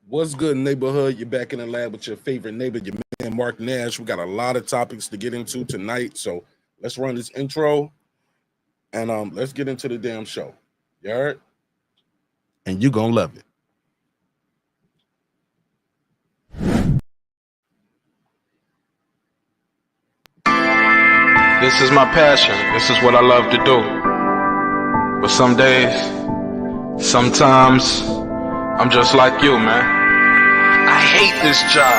What's good, neighborhood? You're back in the lab with your favorite neighbor, your man Mark Nash. We got a lot of topics to get into tonight, so let's run this intro and let's get into the damn show. You heard? And you gonna love it. This is my passion. This is what I love to do. But some days, sometimes, I'm just like you, man. I hate this job.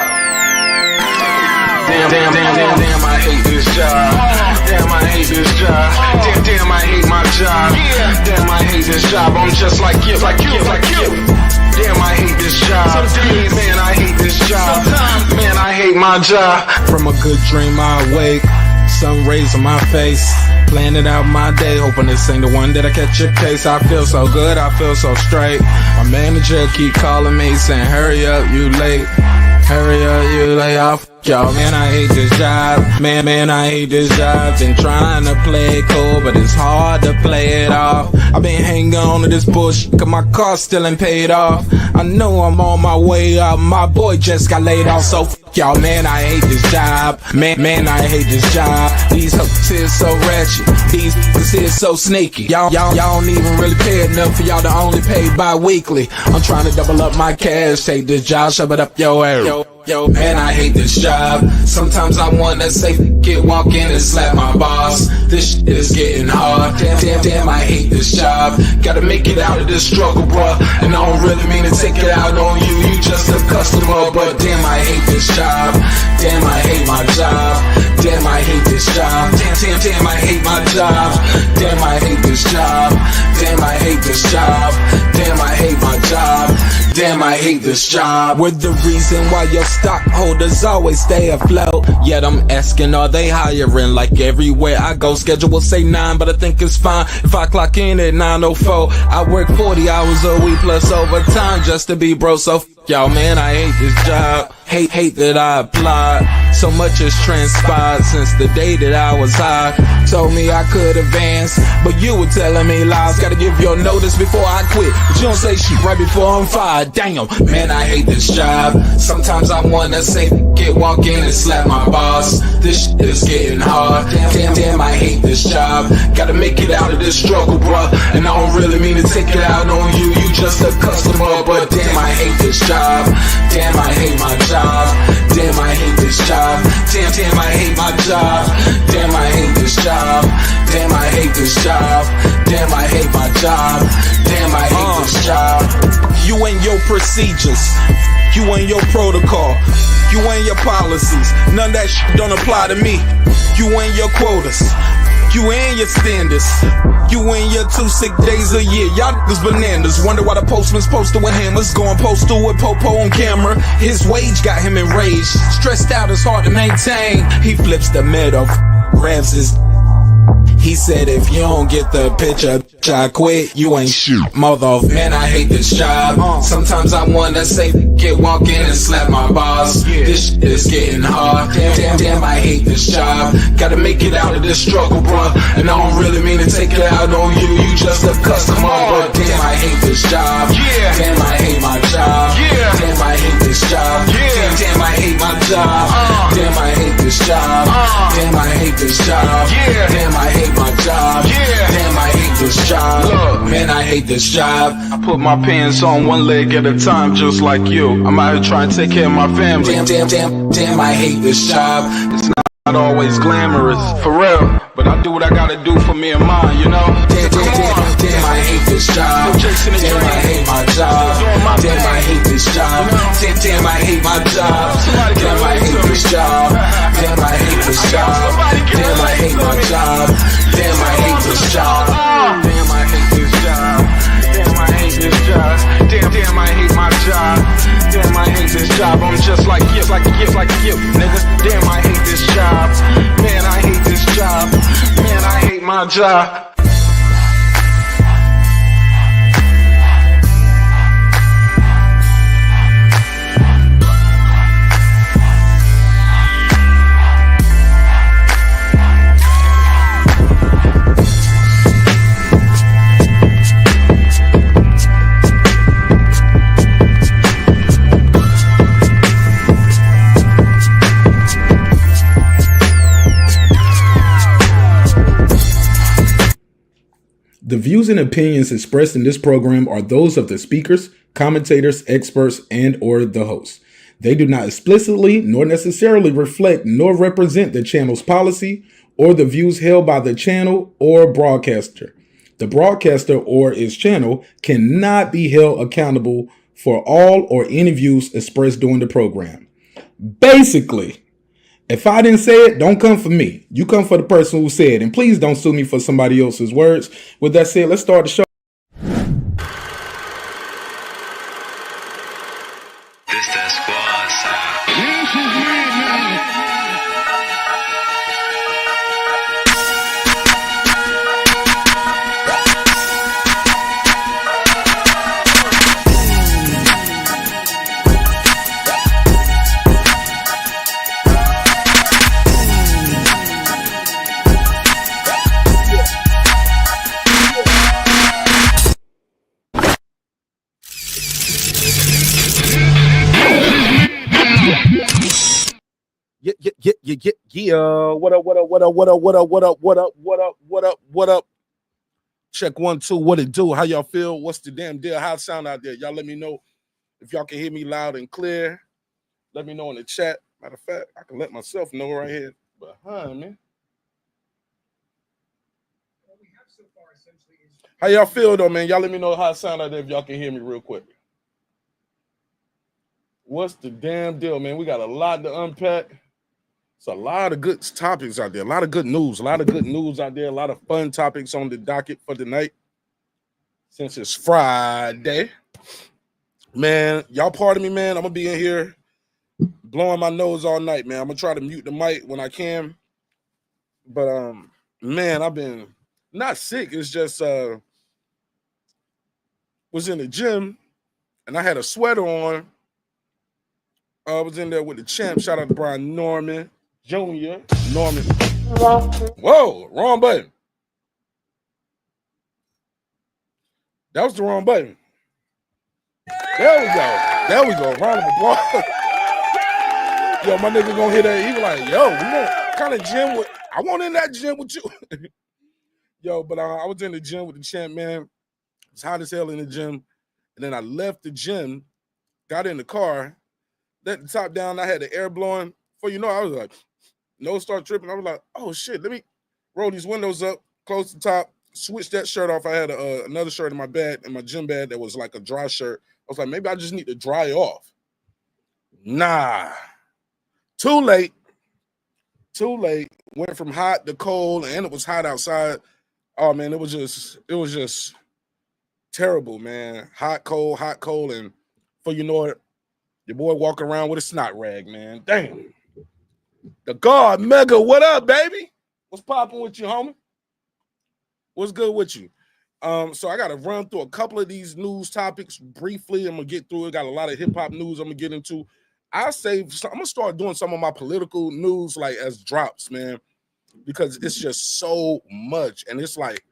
Damn, I hate this job. Damn, I hate this job. Damn, I hate my job. Damn, I hate this job. I'm just like you. Damn, I hate this job. Man, I hate this job. Man, I hate my job. From a good dream I wake, sun rays on my face, planning out my day, hoping this ain't the one that I catch a case. I feel so good, I feel so straight. My manager keep calling me saying, hurry up, you late. Hurry up, you lay off. Y'all, man, I hate this job. Man, I hate this job. Been trying to play it cool, but it's hard to play it off. I've been hanging on to this bullshit, cause my car still ain't paid off. I know I'm on my way up, my boy just got laid off, so y'all, man, I hate this job. Man, I hate this job. These hoes is so ratchet. These niggas is so sneaky. Y'all don't even really pay enough for y'all to only pay bi-weekly. I'm trying to double up my cash. Take this job, shove it up your ass. Yo, man, I hate this job. Sometimes I wanna say, walk in and slap my boss. This shit is getting hard. Damn, I hate this job. Gotta make it out of this struggle, bruh. And I don't really mean to take it out on you. You just a customer, but damn, I hate this job. Damn, I hate my job. Damn, I hate this job. Damn, I hate my job. Damn, I hate this job. Damn, I hate this job. Damn, I hate my job. Damn, I hate this job. We're the reason why your stockholders always stay afloat. Yet I'm asking, are they hiring? Like everywhere I go, schedule will say 9, but I think it's fine if I clock in at 9:04. I work 40 hours a week plus overtime just to be bro. So y'all, man, I hate this job. Hate that I applied. So much has transpired since the day that I was high. Told me I could advance, but you were telling me lies. Gotta give your notice before I quit, but you don't say shit right before I'm fired. Damn, man, I hate this job. Sometimes I wanna say, walk in and slap my boss. This shit is getting hard. Damn, I hate this job. Gotta make it out of this struggle, bruh. And I don't really mean to take it out on you. You just a customer, but damn, I hate this job. Damn, I hate my job. Damn, I hate this job. Damn, I hate my job. Damn, I hate this job. Damn, I hate this job. Damn, I hate my job. Damn, I hate this job. You and your procedures, you and your protocol, you and your policies, none of that shit don't apply to me. You and your quotas, you and your standards, you and your 2 sick days a year. Y'all niggas bananas. Wonder why the postman's posted with hammers, going postal with Popo on camera. His wage got him enraged, stressed out, it's hard to maintain. He flips the middle, grabs his. He said, if you don't get the picture, I quit, you ain't shit, mother. Man, I hate this job. Sometimes I wanna say, walk in and slap my boss. This shit is getting hard. Damn, I hate this job. Gotta make it out of this struggle, bruh. And I don't really mean to take it out on you. You just a customer, but damn, I hate this job. Damn, I hate my job. Damn, I hate this job. Damn, I hate my job. Damn, I hate this job. Damn, I hate this job. Damn, I hate my job. Damn, I hate this job. Look, man, I hate this job. I put my pants on one leg at a time, just like you. I'm out here trying to take care of my family. Damn, I hate this job. It's not always glamorous, for real, but I do what I gotta do for me and mine, you know? Damn, I hate this job. Damn, I hate my job. Damn, I hate this job. Damn, I hate my job. Damn, I hate this job. Damn, I hate this job. Damn, I hate my job. Damn, I hate this job. Damn, I hate this job. Damn, I hate this job. Damn, I hate my job. Damn, I hate this job. I'm just like you, nigga. Damn, I hate this job. Man, I hate this job. Man, I hate my job. The views and opinions expressed in this program are those of the speakers, commentators, experts, and or the host. They do not explicitly nor necessarily reflect nor represent the channel's policy or the views held by the channel or broadcaster. The broadcaster or its channel cannot be held accountable for all or any views expressed during the program. Basically, if I didn't say it, don't come for me. You come for the person who said it. And please don't sue me for somebody else's words. With that said, let's start the show. This that squad sound. Yeah. What up? Check 1 2. What it do? How y'all feel? What's the damn deal? How it sound out there? Y'all let me know if y'all can hear me loud and clear. Let me know in the chat. Matter of fact, I can let myself know right here behind me. How y'all feel though, man? Y'all let me know how it sound out there if y'all can hear me real quick. What's the damn deal, man? We got a lot to unpack. It's a lot of good topics out there, a lot of good news, out there, a lot of fun topics on the docket for tonight. Since it's Friday, man, y'all pardon me, man. I'm gonna be in here blowing my nose all night, man. I'm gonna try to mute the mic when I can, but man, I've been not sick. It's just was in the gym and I had a sweater on. I was in there with the champ. Shout out to Brian Norman. Junior, Norman. Whoa, wrong button. That was the wrong button. There we go. Round of applause. Yo, my nigga gonna hear that. He was like, yo, we want kind of gym with, I want in that gym with you. Yo, but I was in the gym with the champ, man. It's hot as hell in the gym. And then I left the gym, got in the car, let the top down. I had the air blowing. Before you know, I was like, nose start tripping. I was like, oh shit, let me roll these windows up, close the top, switch that shirt off. I had another shirt in my bag, in my gym bag that was like a dry shirt. I was like, maybe I just need to dry off. Nah, too late. Went from hot to cold, and it was hot outside. Oh man, it was just terrible, man. Hot, cold, and before you know it, your boy walking around with a snot rag, man. Damn. The God Mega, what up, baby? What's popping with you, homie? What's good with you? So I got to run through a couple of these news topics briefly. I'm gonna get through it. Got a lot of hip hop news I'm gonna get into. I'm gonna start doing some of my political news like as drops, man, because it's just so much, and it's like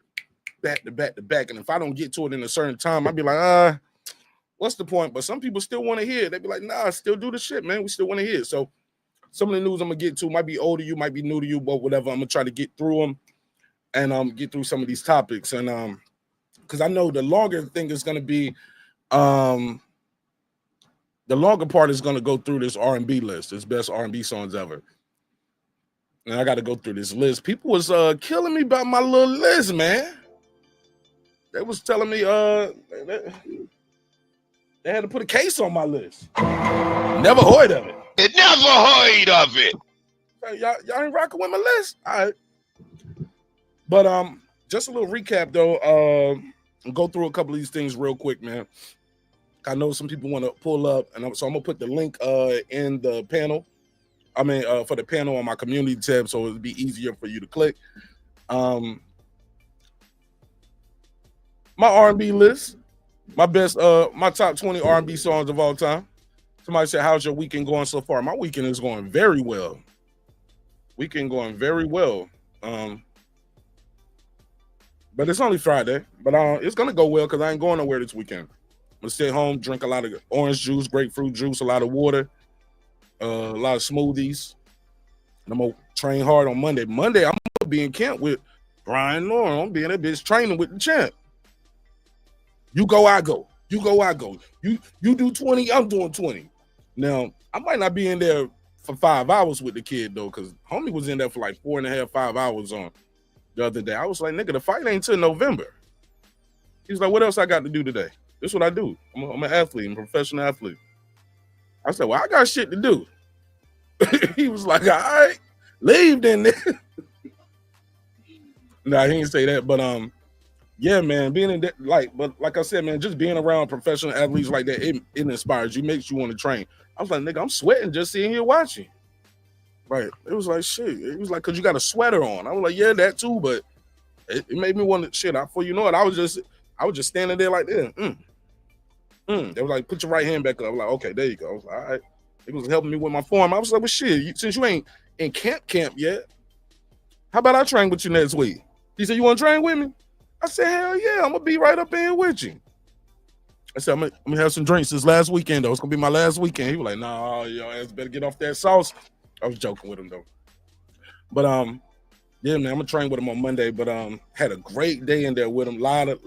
back to back. And if I don't get to it in a certain time, I'd be like, what's the point? But some people still want to hear it. They'd be like, nah, still do the shit, man. We still want to hear it. So some of the news I'm gonna get to might be old to you, might be new to you, but whatever. I'm gonna try to get through them and get through some of these topics. And because I know the longer thing is gonna be, the longer part is gonna go through this R&B list, this best R&B songs ever. And I got to go through this list. People was killing me about my little list, man. They was telling me they had to put a case on my list. Never heard of it. Hey, y'all ain't rocking with my list? All right. But just a little recap though. Go through a couple of these things real quick, man. I know some people want to pull up, and so I'm gonna put the link in the panel. I mean, for the panel on my community tab, so it'll be easier for you to click. My R&B list, my best, my top 20 R&B songs of all time. Somebody said, "How's your weekend going so far?" My weekend is going very well. But it's only Friday. But it's gonna go well because I ain't going nowhere this weekend. I'm gonna stay home, drink a lot of orange juice, grapefruit juice, a lot of water, a lot of smoothies. And I'm gonna train hard on Monday. Monday, I'm gonna be in camp with Brian Norm, I'm being that bitch training with the champ. You go, I go. You go, I go. You do 20, I'm doing 20. Now, I might not be in there for 5 hours with the kid, though, because homie was in there for like 4.5, 5 hours on the other day. I was like, nigga, the fight ain't till November. He's like, what else I got to do today? This is what I do. I'm an athlete. I'm a professional athlete. I said, well, I got shit to do. He was like, all right, leave then. Nah, he didn't say that, but yeah, man, being in that, like I said, man, just being around professional athletes like that, it inspires you, makes you want to train. I was like, nigga, I'm sweating just sitting here watching. Right. It was like, shit. It was like, cause you got a sweater on. I was like, yeah, that too, but it made me want to shit. Before you know it, I was just standing there like this. They was like, put your right hand back up. I was like, okay, there you go. I was like, all right. It was helping me with my form. I was like, well, shit, since you ain't in camp yet, how about I train with you next week? He said, you want to train with me? I said, hell yeah, I'm going to be right up in here with you. I said, I'm gonna have some drinks this last weekend, though. It's going to be my last weekend. He was like, nah, your ass better get off that sauce. I was joking with him, though. But, yeah, man, I'm going to train with him on Monday, but had a great day in there with him. Lot of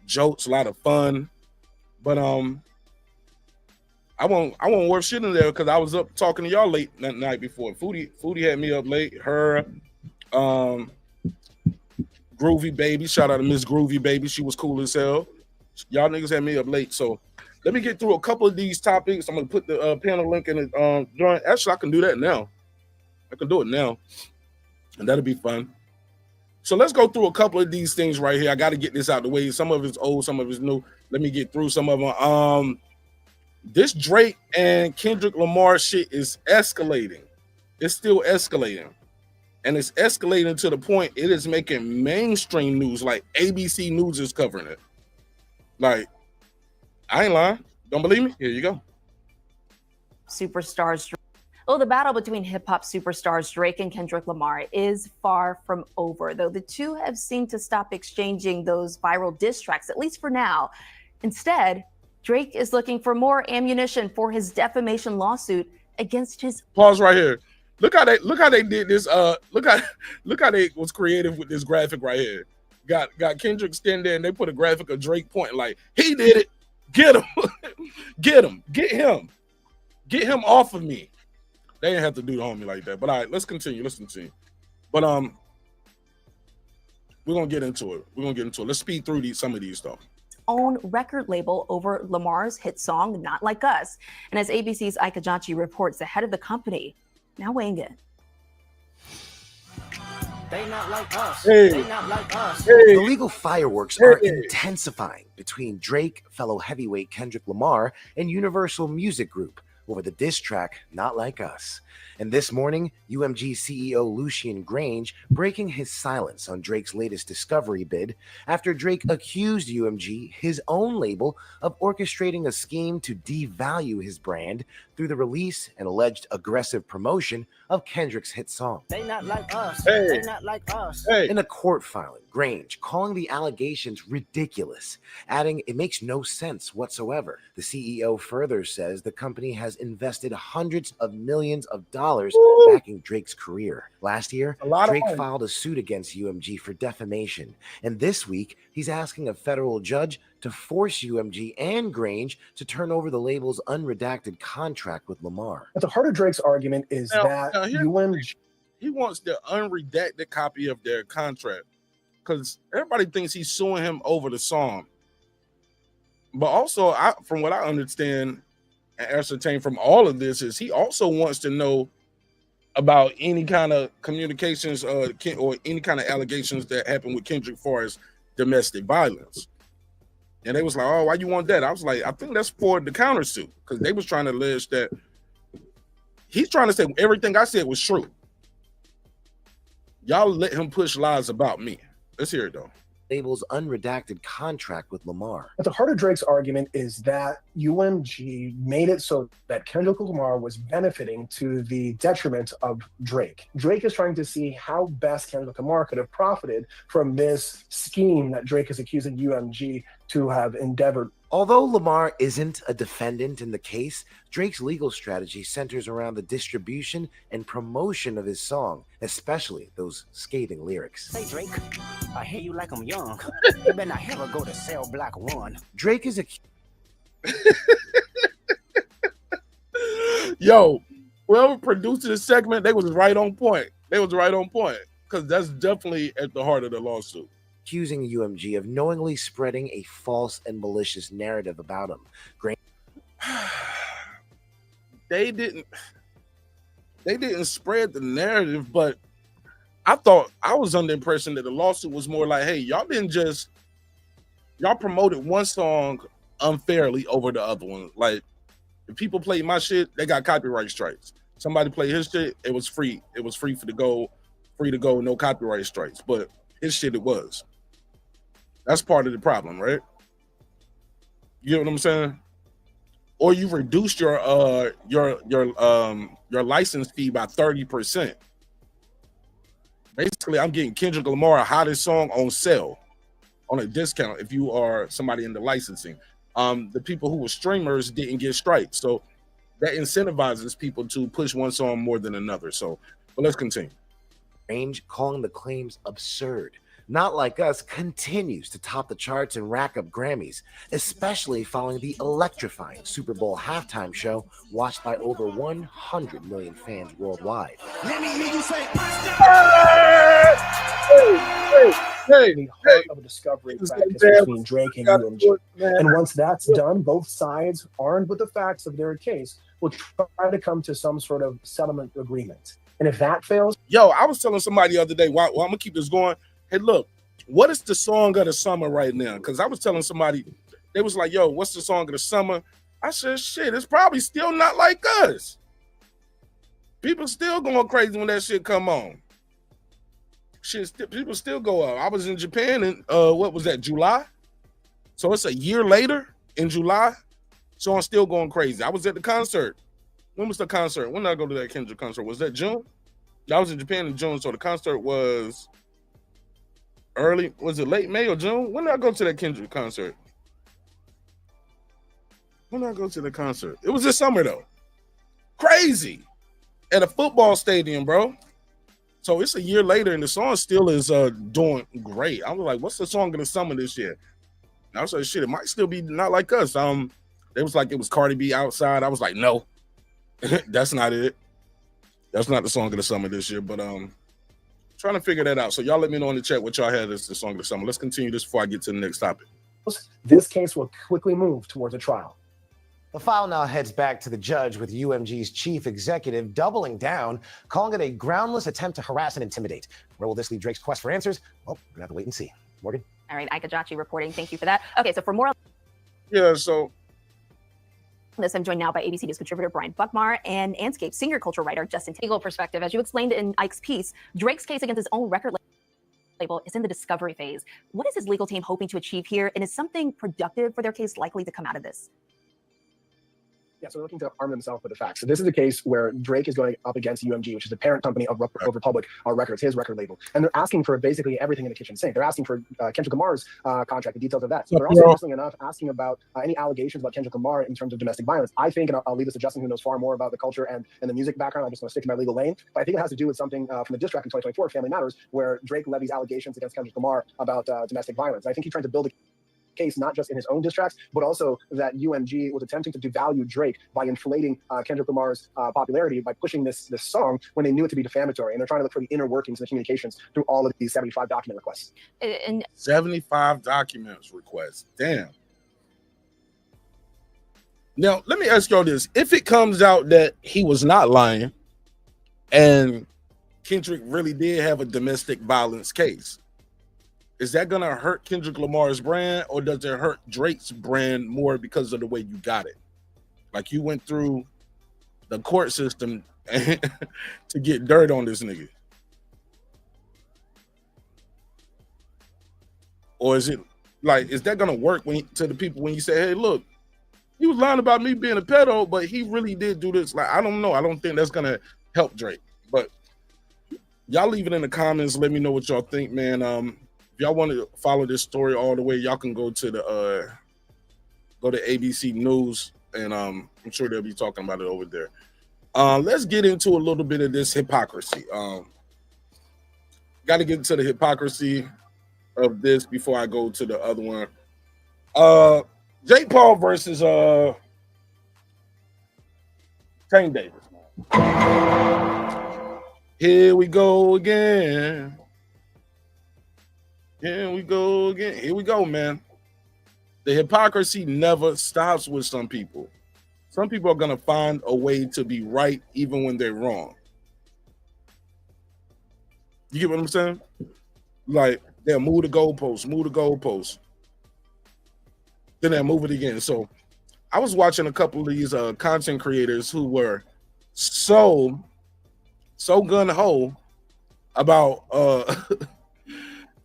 jokes, a lot of fun. But, I won't work shit in there because I was up talking to y'all late that night before. Foodie had me up late. Her, Groovy Baby. Shout out to Miss Groovy Baby. She was cool as hell. Y'all niggas had me up late. So let me get through a couple of these topics. I'm gonna put the panel link in the joint. Actually, I can do that now. I can do it now, and that'll be fun. So let's go through a couple of these things right here. I got to get this out the way. Some of it's old, some of it's new. Let me get through some of them. This Drake and Kendrick Lamar shit is escalating. It's still escalating. And it's escalating to the point it is making mainstream news. Like ABC News is covering it. Like, I ain't lying. Don't believe me? Here you go. Superstars. Oh, the battle between hip-hop superstars Drake and Kendrick Lamar is far from over, though the two have seemed to stop exchanging those viral diss tracks, at least for now. Instead, Drake is looking for more ammunition for his defamation lawsuit against his... Pause right here. Look how they did this. Look how they was creative with this graphic right here. Got Kendrick standing there and they put a graphic of Drake pointing like, he did it. Get him. Get him off of me. They didn't have to do the homie like that. But all right, let's continue. But we're gonna get into it. Let's speed through some of these though. Own record label over Lamar's hit song Not Like Us. And as ABC's Ike Ajanci reports, the head of the company now weighing in. They not like us. Hey. They not like us. Hey. The legal fireworks are intensifying between Drake, fellow heavyweight Kendrick Lamar, and Universal Music Group over the diss track Not Like Us. And this morning, UMG CEO Lucian Grange breaking his silence on Drake's latest discovery bid after Drake accused UMG, his own label, of orchestrating a scheme to devalue his brand through the release and alleged aggressive promotion of Kendrick's hit song. They not like us. Hey. They not like us. Hey. In a court filing, Grange calling the allegations ridiculous, adding it makes no sense whatsoever. The CEO further says the company has invested hundreds of millions of dollars backing Drake's career. Last year, Drake filed a suit against UMG for defamation, and this week he's asking a federal judge to force UMG and Grange to turn over the label's unredacted contract with Lamar. At the heart of Drake's argument is that UMG... He wants the unredacted copy of their contract because everybody thinks he's suing him over the song. But also, from what I understand and ascertain from all of this, is he also wants to know about any kind of communications or any kind of allegations that happened with Kendrick as far as domestic violence. And they was like, oh, why you want that? I was like, I think that's for the countersuit because they was trying to allege that he's trying to say everything I said was true. Y'all let him push lies about me. Let's hear it though. Label's unredacted contract with Lamar. At the heart of Drake's argument is that UMG made it so that Kendrick Lamar was benefiting to the detriment of Drake. Drake is trying to see how best Kendrick Lamar could have profited from this scheme that Drake is accusing UMG to have endeavored. Although Lamar isn't a defendant in the case, Drake's legal strategy centers around the distribution and promotion of his song, especially those scathing lyrics. Hey Drake, I hear you like I'm young. You better not ever go to Cell Block 1. Drake is a Yo, whoever produced this segment, they was right on point. They was right on point because that's definitely at the heart of the lawsuit. accusing UMG of knowingly spreading a false and malicious narrative about him. They didn't spread the narrative, but I was under the impression that the lawsuit was more like, hey, y'all promoted one song unfairly over the other one. Like, if people play my shit, they got copyright strikes. Somebody play his shit, it was free. It was free to go, no copyright strikes. But his shit, it was. That's part of the problem, right? You know what I'm saying? Or you reduced your license fee by 30%. Basically, I'm getting Kendrick Lamar hottest song on sale on a discount if you are somebody in the licensing. The people who were streamers didn't get strikes, so that incentivizes people to push one song more than another. So, but let's continue. Range calling the claims absurd. Not Like Us continues to top the charts and rack up Grammys, especially following the electrifying Super Bowl halftime show watched by over 100 million fans worldwide. Let me hear you say, The heart of a discovery practice between Drake and UMG. And once that's done, both sides, armed with the facts of their case, will try to come to some sort of settlement agreement. And if that fails... Yo, I was telling somebody the other day, well, I'm going to keep this going. Hey, look, what is the song of the summer right now? Because I was telling somebody, they was like, yo, what's the song of the summer? I said, shit, it's probably still Not Like Us. People still going crazy when that shit come on. People still go up. I was in Japan in, what was that, July? So it's a year later in July. So I'm still going crazy. I was at the concert. When was the concert? When did I go to that Kendrick concert? Was that June? I was in Japan in June, so the concert was early. Was it late May or June? When did I go to that Kendrick concert? When did I go to the concert? It was this summer, though. Crazy. At a football stadium, bro. So it's a year later, and the song still is doing great. I was like, what's the song of the summer this year? And I was like, shit, it might still be Not Like Us. They was like, it was Cardi B Outside. I was like, no, that's not it. That's not the song of the summer this year, but trying to figure that out. So y'all let me know in the chat what y'all had as the song of the summer. Let's continue this before I get to the next topic. This case will quickly move towards a trial. The file now heads back to the judge with UMG's chief executive doubling down, calling it a groundless attempt to harass and intimidate. Where will this lead Drake's quest for answers? Well, we're gonna have to wait and see. Morgan? All right, Ika Jachi reporting. Thank you for that. Okay, so for more Yeah, so this, I'm joined now by ABC News contributor Brian Buckmar and Anscape senior culture writer Justin Legal perspective. As you explained in Ike's piece, Drake's case against his own record label is in the discovery phase. What is his legal team hoping to achieve here? And is something productive for their case likely to come out of this? Yeah, so they're looking to arm themselves with the facts. So this is a case where Drake is going up against UMG, which is the parent company of Republic Records, his record label. And they're asking for basically everything in the kitchen sink. They're asking for Kendrick Lamar's contract, the details of that. So they're also, interestingly enough, asking about any allegations about Kendrick Lamar in terms of domestic violence. I think, and I'll leave this to Justin, who knows far more about the culture and the music background. I'm just going to stick to my legal lane. But I think it has to do with something from the diss track in 2024, Family Matters, where Drake levies allegations against Kendrick Lamar about domestic violence. I think he's trying to build a case not just in his own diss tracks, but also that UMG was attempting to devalue Drake by inflating Kendrick Lamar's popularity by pushing this song when they knew it to be defamatory. And they're trying to look for the inner workings and the communications through all of these 75 document requests. And 75 documents requests. Damn. Now, let me ask y'all this. If it comes out that he was not lying and Kendrick really did have a domestic violence case, is that going to hurt Kendrick Lamar's brand, or does it hurt Drake's brand more because of the way you got it? Like, you went through the court system to get dirt on this nigga. Or is it like, is that going to work to the people when you say, hey, look, he was lying about me being a pedo, but he really did do this? Like, I don't know. I don't think that's going to help Drake. But y'all leave it in the comments. Let me know what y'all think, man. If y'all want to follow this story all the way, y'all can go to the ABC News, and I'm sure they'll be talking about it over there. Let's get into a little bit of this hypocrisy. Got to get into the hypocrisy of this before I go to the other one. Jake Paul versus Tank Davis. Here we go again. Here we go again. Here we go, man. The hypocrisy never stops with some people. Some people are going to find a way to be right even when they're wrong. You get what I'm saying? Like, they'll move the goalposts. Then they'll move it again. So I was watching a couple of these content creators who were so gun-ho about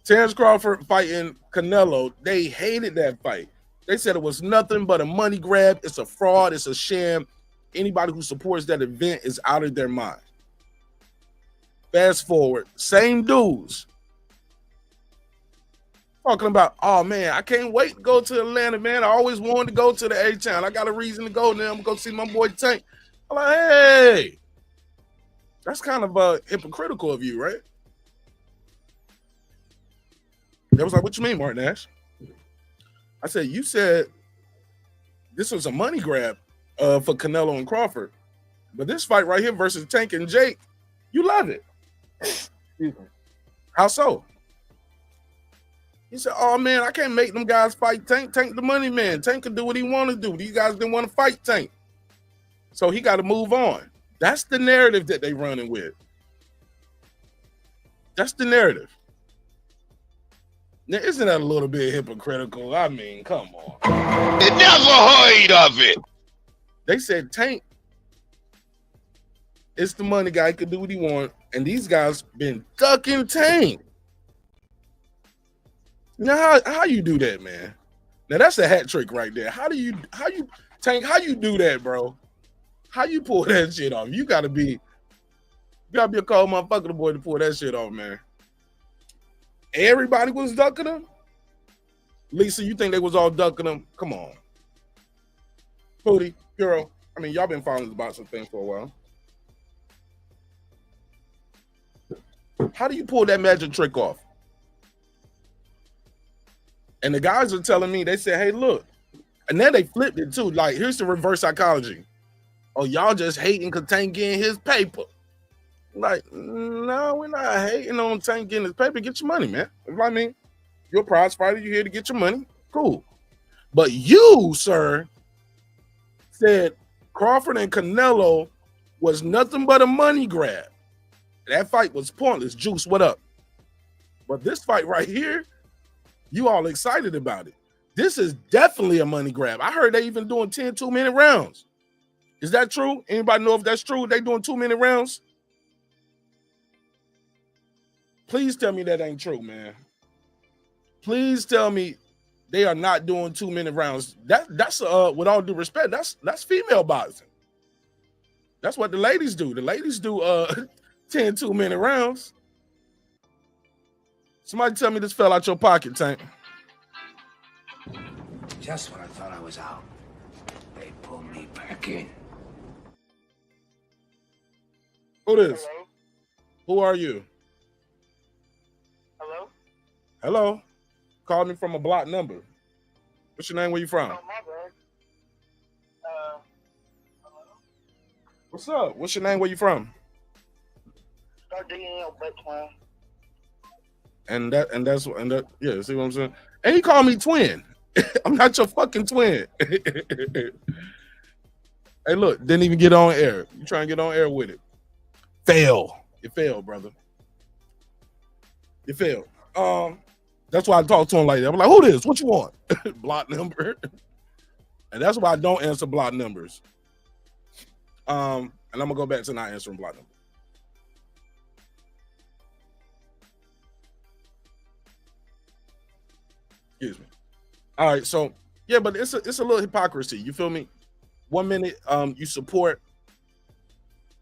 Terrence Crawford fighting Canelo. They hated that fight. They said it was nothing but a money grab. It's a fraud. It's a sham. Anybody who supports that event is out of their mind. Fast forward, same dudes talking about, oh man, I can't wait to go to Atlanta, man. I always wanted to go to the A-Town. I got a reason to go now. I'm gonna go see my boy Tank. I'm like, hey, that's kind of hypocritical of you, right? They was like, what you mean, Martin Nash? I said, you said this was a money grab for Canelo and Crawford. But this fight right here versus Tank and Jake, you love it. How so? He said, oh man, I can't make them guys fight Tank. Tank the money man. Tank can do what he want to do. These guys didn't want to fight Tank. So he got to move on. That's the narrative that they running with. That's the narrative. Now, isn't that a little bit hypocritical? I mean, come on. You never heard of it. They said Tank is the money guy, could do what he want, and these guys been ducking Tank. Now, how you do that, man? Now that's a hat trick right there. Tank, how you do that, bro? How you pull that shit off? You gotta be a cold motherfucker boy to pull that shit off, man. Everybody was ducking him. Lisa, you think they was all ducking him? Come on. Pootie, girl. I mean, y'all been following the boxing thing for a while. How do you pull that magic trick off? And the guys are telling me, they said, hey, look. And then they flipped it too. Like, here's the reverse psychology. Oh, y'all just hating because Tank getting his paper. Like, no, we're not hating on Tank getting his paper. Get your money, man. You know what I mean? You're a prize fighter. You're here to get your money. Cool. But you, sir, said Crawford and Canelo was nothing but a money grab. That fight was pointless. Juice, what up? But this fight right here, you all excited about it. This is definitely a money grab. I heard they even doing 10 2-minute rounds. Is that true? Anybody know if that's true? They doing 2-minute rounds? Please tell me that ain't true, man. Please tell me they are not doing 2-minute rounds. That's with all due respect, that's female boxing. That's what the ladies do. The ladies do 10 2-minute rounds. Somebody tell me this fell out your pocket, Tank. Just when I thought I was out, they pulled me back in. Who this? Hello? Who are you? Hello? Hello. Called me from a blocked number. What's your name? Where you from? Oh, my bad. Hello? What's up? What's your name? Where you from? Start digging in your butt, man. And that's yeah, see what I'm saying? And he called me twin. I'm not your fucking twin. Hey, look, didn't even get on air. You trying to get on air with it. Fail. You failed, brother. You failed. That's why I talk to him like that. I'm like, who this? What you want? Block number. And that's why I don't answer block numbers. And I'm gonna go back to not answering block numbers. Excuse me. All right, so yeah, but it's a little hypocrisy. You feel me? 1 minute, you support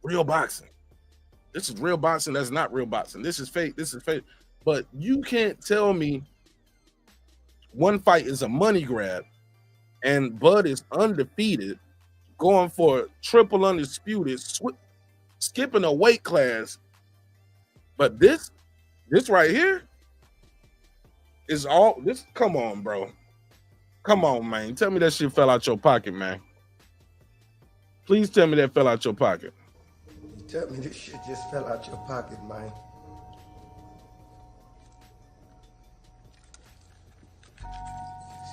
real boxing. This is real boxing. That's not real boxing. This is fake. This is fake. But you can't tell me one fight is a money grab and Bud is undefeated, going for triple undisputed, skipping a weight class. But this right here is all this. Come on, bro. Come on, man. Tell me that shit fell out your pocket, man. Please tell me that fell out your pocket. You tell me this shit just fell out your pocket, man.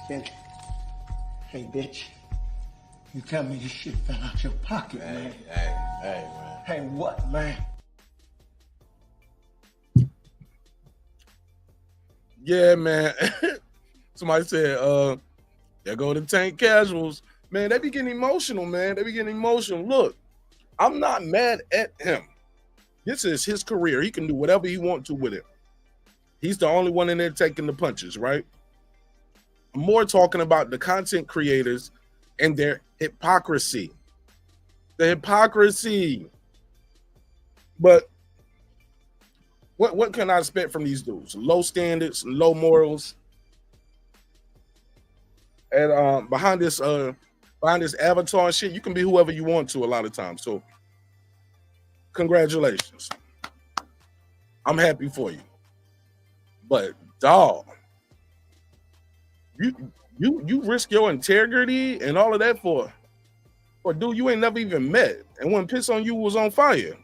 Skin. Hey, bitch. You tell me this shit fell out your pocket, man. Hey, man. Hey, what, man? Yeah, man. Somebody said, there go the Tank Casuals. Man, they be getting emotional, man. They be getting emotional. Look, I'm not mad at him. This is his career. He can do whatever he wants to with it. He's the only one in there taking the punches, right? I'm more talking about the content creators and their hypocrisy. The hypocrisy. But what can I expect from these dudes? Low standards, low morals. And behind this avatar and shit, you can be whoever you want to a lot of times. So congratulations. I'm happy for you. But dog, you risk your integrity and all of that for a dude you ain't never even met. And when Piss on You was on fire.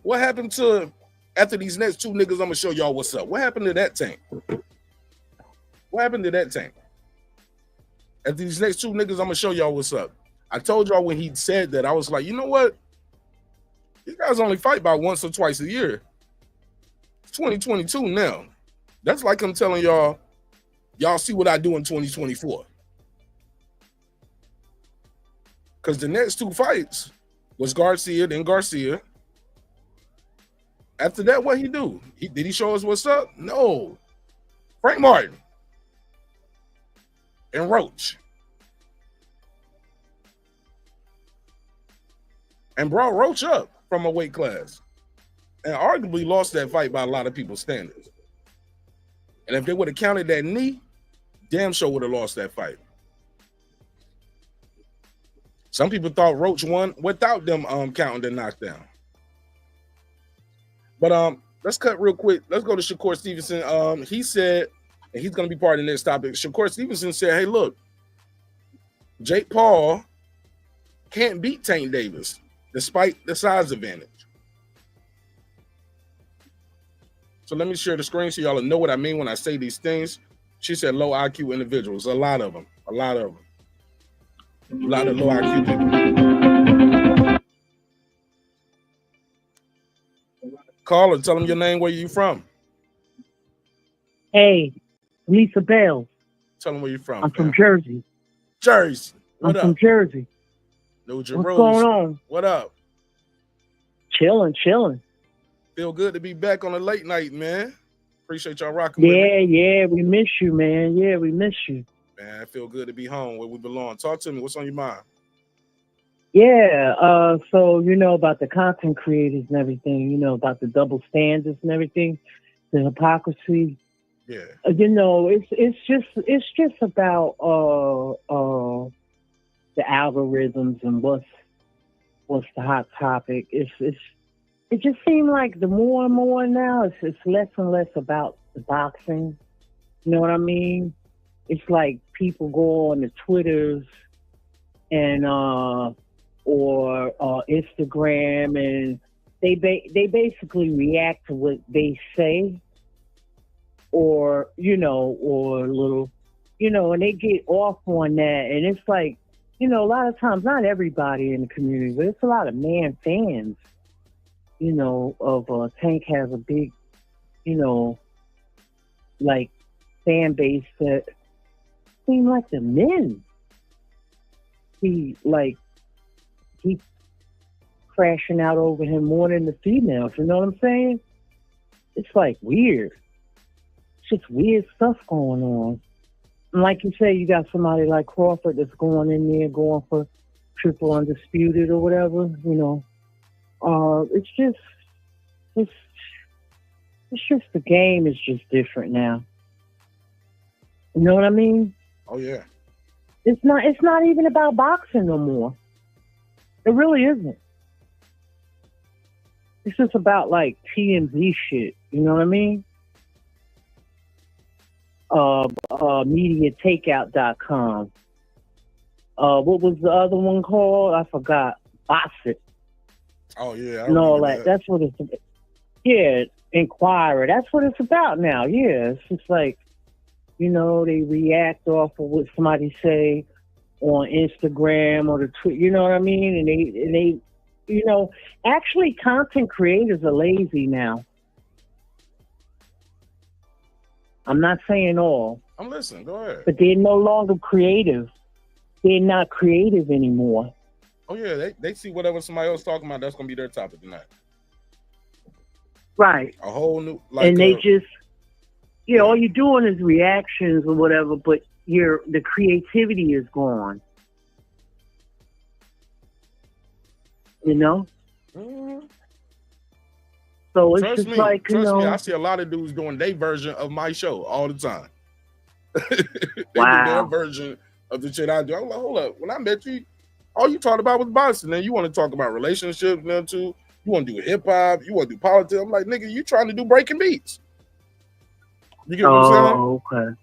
What happened to after these next two niggas? I'm gonna show y'all what's up. What happened to that Tank? What happened to that Tank? After these next two niggas, I'm gonna show y'all what's up. I told y'all when he said that, I was like, you know what? These guys only fight about once or twice a year. It's 2022 now. That's like I'm telling y'all see what I do in 2024. Because the next two fights was Garcia, then Garcia. After that, what he do? Did he show us what's up? No. Frank Martin and Roach. And brought Roach up from a weight class. And arguably lost that fight by a lot of people's standards. And if they would have counted that knee, damn sure would have lost that fight. Some people thought Roach won without them counting the knockdown. But let's cut real quick. Let's go to Shakur Stevenson. He said, and he's going to be part of the next topic. Shakur Stevenson said, hey, look, Jake Paul can't beat Tank Davis despite the size advantage. So let me share the screen so y'all know what I mean when I say these things. She said low IQ individuals, a lot of them, a lot of low IQ people. Caller, tell them your name, where you from. Hey, Lisa Bell. Tell them where you from. I'm from Jersey. Jersey. What I'm up? from Jersey. No, What's going on? What up? Chilling. Feel good to be back on a late night, man. Appreciate y'all rocking with me. Yeah, we miss you, man. Yeah, we miss you. Man, I feel good to be home where we belong. Talk to me. What's on your mind? Yeah, so you know about the content creators and everything, you know, about the double standards and everything, the hypocrisy. Yeah. You know, it's just about the algorithms and what's the hot topic. It just seems like the more and more now it's less and less about the boxing. You know what I mean? It's like people go on the Twitters and or Instagram, and they basically react to what they say, or or little, and they get off on that, and it's like, a lot of times, not everybody in the community, but it's a lot of man fans, of Tank has a big, like fan base that seem like the men. He crashing out over him more than the females. You know what I'm saying? It's like weird. It's just weird stuff going on. And like you say, you got somebody like Crawford that's going in there, going for triple undisputed or whatever. It's It's just the game is just different now. You know what I mean? Oh yeah. It's not even about boxing no more. It really isn't. It's just about like TMZ shit. You know what I mean? Mediatakeout.com. What was the other one called? I forgot. Box It. Oh yeah. And all that. That's what it's about. Yeah, Inquirer. That's what it's about now. Yeah, it's just like, you know, they react off of what somebody say on Instagram or the Twitter. You know what I mean? And they, you know, actually, content creators are lazy now. I'm not saying all. I'm listening. Go ahead. But they're no longer creative. They're not creative anymore. Oh yeah, they see whatever somebody else talking about. That's gonna be their topic tonight. Right. A whole new, like, and they just, you know, all you're doing is reactions or whatever, but the creativity is gone. You know? Mm-hmm. So it's just like, you know. Me, I see a lot of dudes doing their version of my show all the time. They do their version of the shit I do. I'm like, hold up. When I met you, all you talked about was boxing. Then you want to talk about relationships now too. You want to do hip hop. You want to do politics. I'm like, nigga, you trying to do breaking beats. You get what I'm saying? Oh, okay.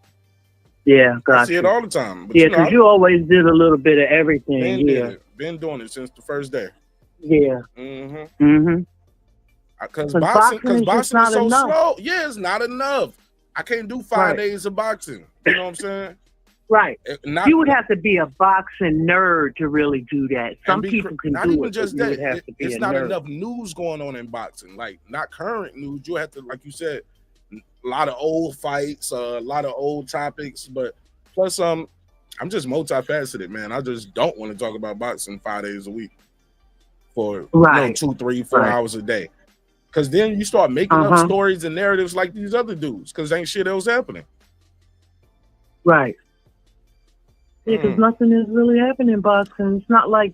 Yeah, gotcha. I see it all the time. But yeah, because you always did a little bit of everything. Been doing it since the first day. Yeah. Mm-hmm. Mm-hmm. Because boxing is so enough. slow. Yeah, it's not enough. I can't do 5 days of boxing. You know what I'm saying? Right. You would have to be a boxing nerd to really do that. Some people can not do even it. Just but that. It's not nerd. enough news going on in boxing. Like, not current news. You have to, like you said, a lot of old fights, a lot of old topics. But plus, I'm just multifaceted, man. I just don't want to talk about boxing 5 days a week for 2, 3, 4 hours a day. Because then you start making up stories and narratives like these other dudes. Because ain't shit else happening. Right. Yeah, because nothing is really happening in boxing. It's not like,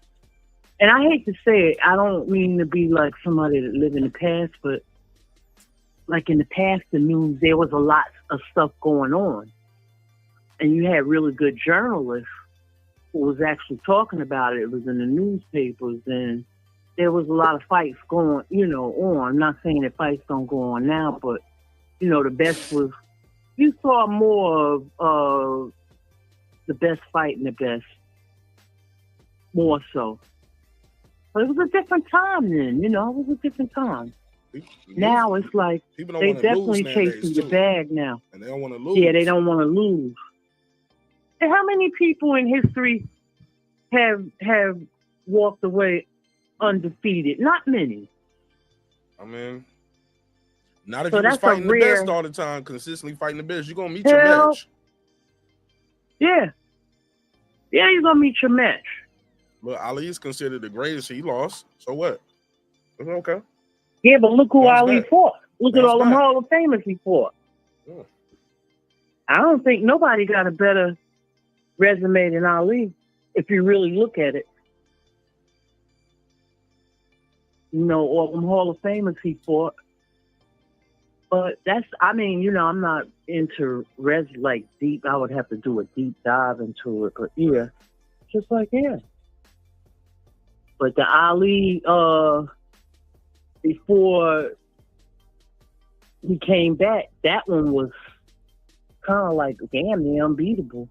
and I hate to say it, I don't mean to be like somebody that lived in the past, but like in the past, the news, there was a lot of stuff going on. And you had really good journalists who was actually talking about it. It was in the newspapers, and there was a lot of fights going, on. I'm not saying that fights don't go on now, but, the best was, you saw more of the best fighting the best, more so. But it was a different time then, it was a different time. Now it's like they definitely chasing the bag now. And they don't want to lose. Yeah, they don't want to lose. And how many people in history have walked away undefeated? Not many. I mean, not if you was fighting the best all the time, consistently fighting the best. You're going to meet your match. Yeah. Yeah, you're going to meet your match. But Ali is considered the greatest. He lost. So what? It's okay. Yeah, but look who Ali fought. Look at all them Hall of Famers he fought. Yeah. I don't think nobody got a better resume than Ali, if you really look at it. All them Hall of Famers he fought. But I'm not into deep. I would have to do a deep dive into it. But yeah, just like, yeah. But the Ali, before he came back, that one was kind of like damn near unbeatable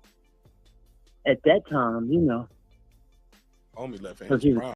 at that time, Homie left hands